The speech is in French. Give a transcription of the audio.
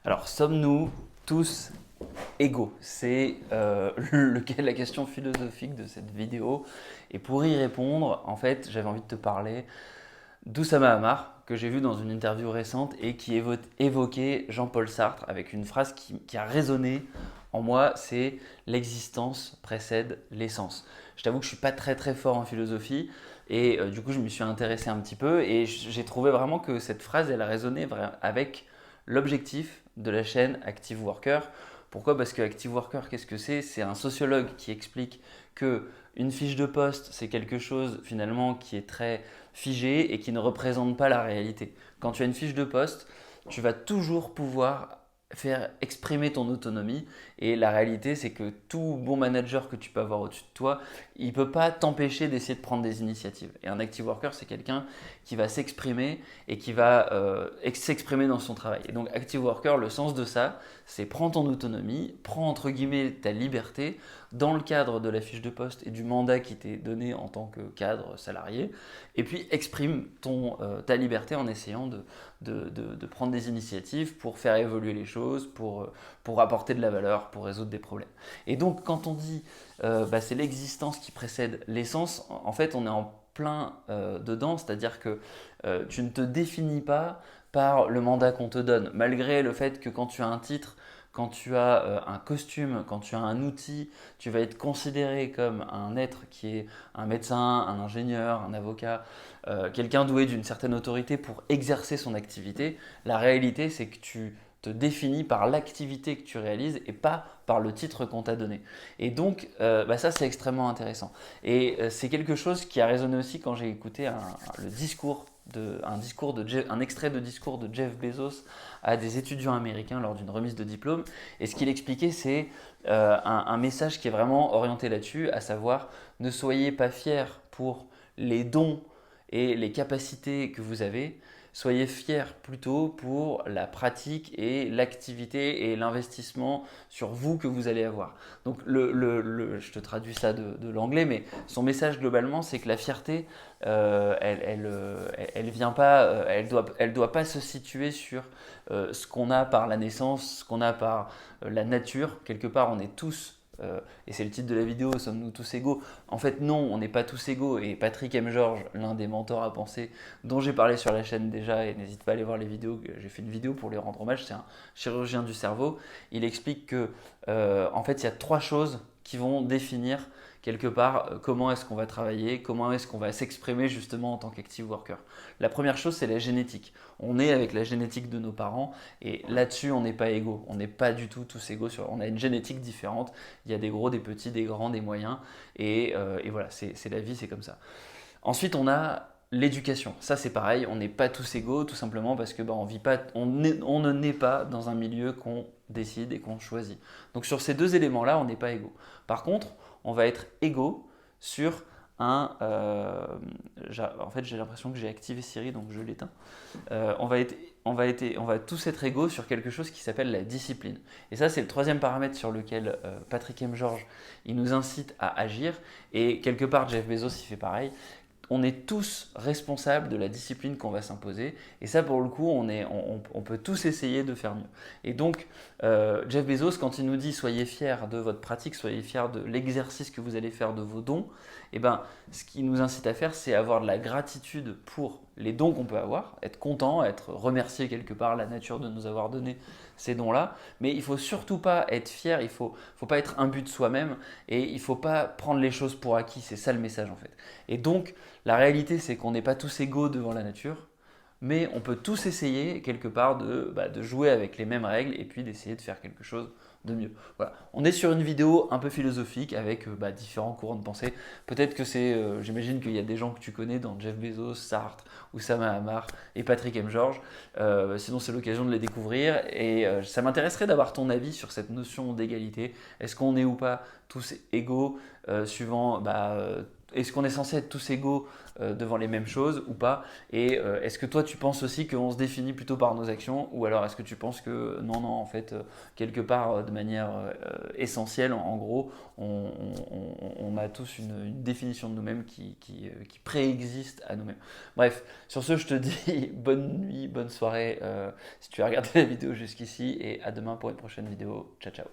Alors, sommes-nous tous égaux? C'est la question philosophique de cette vidéo. Et pour y répondre, en fait, j'avais envie de te parler d'Oussama Hamar, que j'ai vu dans une interview récente et qui évoquait Jean-Paul Sartre avec une phrase qui a résonné en moi, c'est l'existence précède l'essence. Je t'avoue que je suis pas très très fort en philosophie et du coup je me suis intéressé un petit peu et j'ai trouvé vraiment que cette phrase elle a résonné avec l'objectif de la chaîne Active Worker. Pourquoi? Parce que Active Worker, qu'est-ce que c'est? C'est un sociologue qui explique que une fiche de poste, c'est quelque chose finalement qui est très figé et qui ne représente pas la réalité. Quand tu as une fiche de poste, tu vas toujours pouvoir faire exprimer ton autonomie et la réalité c'est que tout bon manager que tu peux avoir au-dessus de toi, il ne peut pas t'empêcher d'essayer de prendre des initiatives. Et un active worker c'est quelqu'un qui va s'exprimer et qui va s'exprimer dans son travail. Et donc active worker, le sens de ça, c'est prends ton autonomie, prends entre guillemets ta liberté dans le cadre de la fiche de poste et du mandat qui t'est donné en tant que cadre salarié, et puis exprime ta liberté en essayant de prendre des initiatives pour faire évoluer les choses, pour apporter de la valeur, pour résoudre des problèmes. Et donc quand on dit c'est l'existence qui précède l'essence, en fait on est en plein dedans, c'est-à-dire que tu ne te définis pas par le mandat qu'on te donne, malgré le fait que quand tu as un titre, quand tu as un costume, quand tu as un outil, tu vas être considéré comme un être qui est un médecin, un ingénieur, un avocat, quelqu'un doué d'une certaine autorité pour exercer son activité. La réalité, c'est que tu te définis par l'activité que tu réalises et pas par le titre qu'on t'a donné. Et donc, ça, c'est extrêmement intéressant. Et c'est quelque chose qui a résonné aussi quand j'ai écouté un extrait de discours de Jeff Bezos à des étudiants américains lors d'une remise de diplôme. Et ce qu'il expliquait, c'est un message qui est vraiment orienté là-dessus, à savoir ne soyez pas fiers pour les dons et les capacités que vous avez, soyez fiers plutôt pour la pratique et l'activité et l'investissement sur vous que vous allez avoir. Donc je te traduis ça de l'anglais, mais son message globalement, c'est que la fierté, elle vient pas, elle doit pas se situer sur ce qu'on a par la naissance, ce qu'on a par la nature. Quelque part, on est tous et c'est le titre de la vidéo, sommes-nous tous égaux? En fait, non, on n'est pas tous égaux. Et Patrick M. Georges, l'un des mentors à penser, dont j'ai parlé sur la chaîne déjà, et n'hésite pas à aller voir les vidéos, j'ai fait une vidéo pour lui rendre hommage, c'est un chirurgien du cerveau. Il explique que, en fait, il y a trois choses qui vont définir quelque part comment est-ce qu'on va travailler, comment est-ce qu'on va s'exprimer justement en tant qu'active worker. La première chose, c'est la génétique. On est avec la génétique de nos parents et là-dessus, on n'est pas égaux. On n'est pas du tout tous égaux. On a une génétique différente. Il y a des gros, des petits, des grands, des moyens. Et voilà, c'est la vie, c'est comme ça. Ensuite, on a l'éducation. Ça, c'est pareil. On n'est pas tous égaux, tout simplement parce que on vit pas, on ne naît pas dans un milieu qu'on décide et qu'on choisit. Donc sur ces deux éléments-là, on n'est pas égaux. Par contre, on va être égaux sur un. En fait, j'ai l'impression que j'ai activé Siri, donc je l'éteins. On va tous être égaux sur quelque chose qui s'appelle la discipline. Et ça, c'est le troisième paramètre sur lequel Patrick M. Georges il nous incite à agir. Et quelque part, Jeff Bezos, il fait pareil. On est tous responsables de la discipline qu'on va s'imposer. Et ça, pour le coup, on peut tous essayer de faire mieux. Et donc, Jeff Bezos, quand il nous dit soyez fiers de votre pratique, soyez fiers de l'exercice que vous allez faire de vos dons, eh ben, ce qu'il nous incite à faire, c'est avoir de la gratitude pour les dons qu'on peut avoir, être content, être remercié quelque part la nature de nous avoir donné ces dons-là. Mais il ne faut surtout pas être fier, il ne faut pas être imbu de soi-même et il ne faut pas prendre les choses pour acquis. C'est ça le message en fait. Et donc, la réalité, c'est qu'on n'est pas tous égaux devant la nature, mais on peut tous essayer quelque part de jouer avec les mêmes règles et puis d'essayer de faire quelque chose de mieux. Voilà. On est sur une vidéo un peu philosophique avec différents courants de pensée. Peut-être que j'imagine qu'il y a des gens que tu connais dans Jeff Bezos, Sartre, Oussama Hamar et Patrick M. Georges. Sinon, c'est l'occasion de les découvrir et ça m'intéresserait d'avoir ton avis sur cette notion d'égalité. Est-ce qu'on est ou pas tous égaux suivant est-ce qu'on est censé être tous égaux devant les mêmes choses ou pas? Et est-ce que toi tu penses aussi qu'on se définit plutôt par nos actions, ou alors est-ce que tu penses que non, non, en fait, quelque part de manière essentielle, en gros, on a tous une définition de nous-mêmes qui préexiste à nous-mêmes. Bref, sur ce, je te dis bonne nuit, bonne soirée si tu as regardé la vidéo jusqu'ici, et à demain pour une prochaine vidéo. Ciao, ciao.